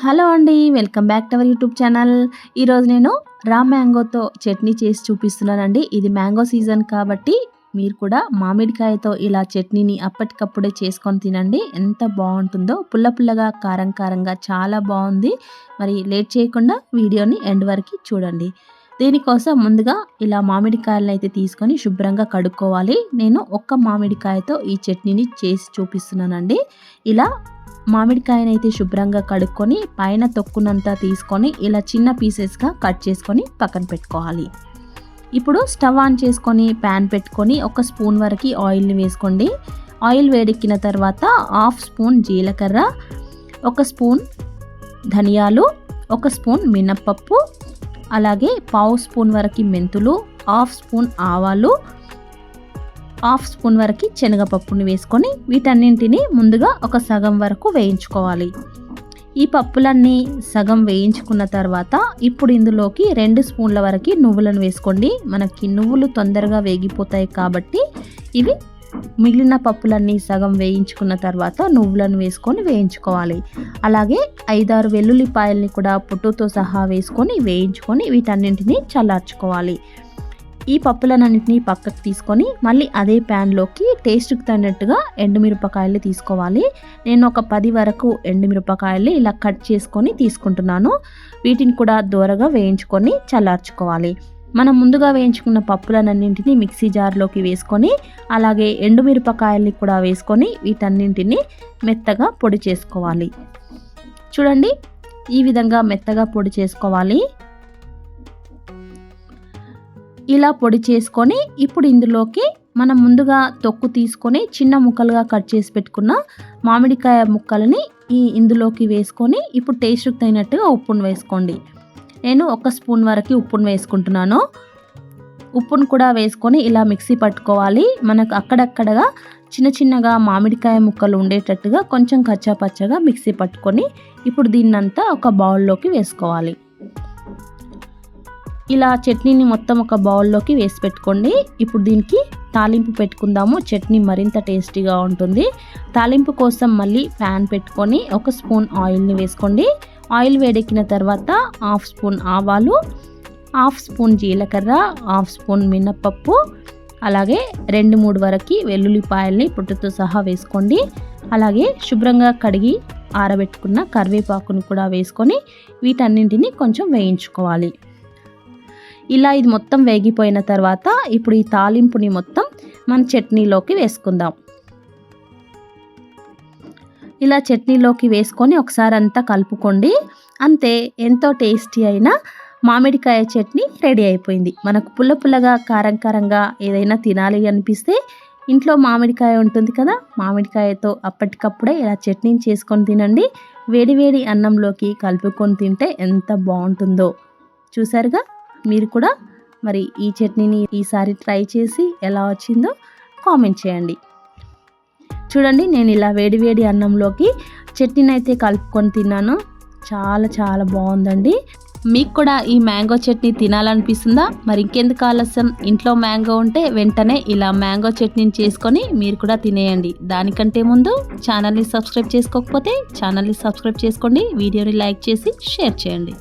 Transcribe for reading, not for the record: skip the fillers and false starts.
Hello అండి, welcome back to our YouTube channel. ఈరోజు నేను రా మ్యాంగోతో చట్నీ చేసి చూపిస్తున్నానండి. ఇది మ్యాంగో సీజన్ కాబట్టి మీరు కూడా మామిడికాయతో ఇలా చట్నీని అప్పటికప్పుడే చేసుకొని తినండి. ఎంత బాగుంటుందో, పుల్ల పుల్లగా కారం కారంగా చాలా బాగుంది. మరి లేట్ చేయకుండా వీడియోని ఎండ్ వరకు చూడండి. దీనికోసం ముందుగా ఇలా మామిడికాయలను అయితే తీసుకొని శుభ్రంగా కడుక్కోవాలి. నేను ఒక్క మామిడికాయతో ఈ చట్నీని చేసి చూపిస్తున్నానండి. ఇలా మామిడికాయనైతే శుభ్రంగా కడుక్కొని పైన తొక్కునంతా తీసుకొని ఇలా చిన్న పీసెస్గా కట్ చేసుకొని పక్కన పెట్టుకోవాలి. ఇప్పుడు స్టవ్ ఆన్ చేసుకొని ప్యాన్ పెట్టుకొని 1 స్పూన్ వరకు ఆయిల్ని వేసుకోండి. ఆయిల్ వేడెక్కిన తర్వాత 1/2 స్పూన్ జీలకర్ర, 1 స్పూన్ ధనియాలు, 1 స్పూన్ మినప్పప్పు, అలాగే 1/2 స్పూన్ వరకు మెంతులు, 1/2 స్పూన్ ఆవాలు, 1/2 స్పూన్ వరకు శనగపప్పుని వేసుకొని వీటన్నింటినీ ముందుగా ఒక సగం వరకు వేయించుకోవాలి. ఈ పప్పులన్నీ సగం వేయించుకున్న తర్వాత ఇప్పుడు ఇందులోకి 2 స్పూన్ల వరకు నువ్వులను వేసుకోండి. మనకి నువ్వులు తొందరగా వేగిపోతాయి కాబట్టి ఇవి మిగిలిన పప్పులన్నీ సగం వేయించుకున్న తర్వాత నువ్వులను వేసుకొని వేయించుకోవాలి. అలాగే 5-6 వెల్లుల్లిపాయల్ని కూడా పొట్టుతో సహా వేసుకొని వేయించుకొని వీటన్నింటినీ చల్లార్చుకోవాలి. ఈ పప్పులన్నింటినీ పక్కకు తీసుకొని మళ్ళీ అదే ప్యాన్లోకి టేస్ట్కి తగినట్టుగా ఎండుమిరపకాయలు తీసుకోవాలి. నేను ఒక 10 వరకు ఎండుమిరపకాయలు ఇలా కట్ చేసుకొని తీసుకుంటున్నాను. వీటిని కూడా దూరగా వేయించుకొని చల్లార్చుకోవాలి. మనం ముందుగా వేయించుకున్న పప్పులన్నింటినీ మిక్సీ జార్లోకి వేసుకొని అలాగే ఎండుమిరపకాయల్ని కూడా వేసుకొని వీటన్నింటినీ మెత్తగా పొడి చేసుకోవాలి. చూడండి, ఈ విధంగా మెత్తగా పొడి చేసుకోవాలి. ఇలా పొడి చేసుకొని ఇప్పుడు ఇందులోకి మనం ముందుగా తొక్కు తీసుకొని చిన్న ముక్కలుగా కట్ చేసి పెట్టుకున్న మామిడికాయ ముక్కలని ఇందులోకి వేసుకొని ఇప్పుడు టేస్ట్కి తగినట్టుగా ఉప్పును వేసుకోండి. నేను 1 స్పూన్ వరకు ఉప్పును వేసుకుంటున్నాను. ఉప్పును కూడా వేసుకొని ఇలా మిక్సీ పట్టుకోవాలి. మనకు అక్కడక్కడగా చిన్నగా మామిడికాయ ముక్కలు ఉండేటట్టుగా కొంచెం కచ్చాపచ్చగా మిక్సీ పట్టుకొని ఇప్పుడు దీన్నంతా ఒక బౌల్లోకి వేసుకోవాలి. ఇలా చట్నీని మొత్తం ఒక బౌల్లోకి వేసి పెట్టుకోండి. ఇప్పుడు దీనికి తాలింపు పెట్టుకుందాము. చట్నీ మరింత టేస్టీగా ఉంటుంది. తాలింపు కోసం మళ్ళీ ప్యాన్ పెట్టుకొని 1 స్పూన్ ఆయిల్ని వేసుకోండి. ఆయిల్ వేడెక్కిన తర్వాత 1/2 స్పూన్ ఆవాలు, 1/2 స్పూన్ జీలకర్ర, 1/2 స్పూన్ మినప్పప్పు, అలాగే 2-3 వరకు వెల్లుల్లిపాయల్ని పొట్టుతో సహా వేసుకోండి. అలాగే శుభ్రంగా కడిగి ఆరబెట్టుకున్న కరివేపాకును కూడా వేసుకొని వీటన్నింటినీ కొంచెం వేయించుకోవాలి. ఇలా ఇది మొత్తం వేగిపోయిన తర్వాత ఇప్పుడు ఈ తాలింపుని మొత్తం మన చట్నీలోకి వేసుకుందాం. ఇలా చట్నీలోకి వేసుకొని ఒకసారి అంతా కలుపుకోండి. అంతే, ఎంతో టేస్టీ అయిన మామిడికాయ చట్నీ రెడీ అయిపోయింది. మనకు పుల్ల పుల్లగా కారం కారంగా ఏదైనా తినాలి అనిపిస్తే ఇంట్లో మామిడికాయ ఉంటుంది కదా, మామిడికాయతో అప్పటికప్పుడే ఇలా చట్నీని చేసుకొని తినండి. వేడి అన్నంలోకి కలుపుకొని తింటే ఎంత బాగుంటుందో చూసారుగా. మీరు కూడా మరి ఈ చట్నీని ఈసారి ట్రై చేసి ఎలా వచ్చిందో కామెంట్ చేయండి. చూడండి, నేను ఇలా వేడి అన్నంలోకి చట్నీని అయితే కలుపుకొని తిన్నాను. చాలా బాగుందండి. మీకు కూడా ఈ మ్యాంగో చట్నీ తినాలనిపిస్తుందా? మరి ఇంకెందుకు ఆలస్యం, ఇంట్లో మ్యాంగో ఉంటే వెంటనే ఇలా మ్యాంగో చట్నీని చేసుకొని మీరు కూడా తినేయండి. దానికంటే ముందు ఛానల్ని సబ్స్క్రైబ్ చేసుకోకపోతే ఛానల్ని సబ్స్క్రైబ్ చేసుకోండి. వీడియోని లైక్ చేసి షేర్ చేయండి.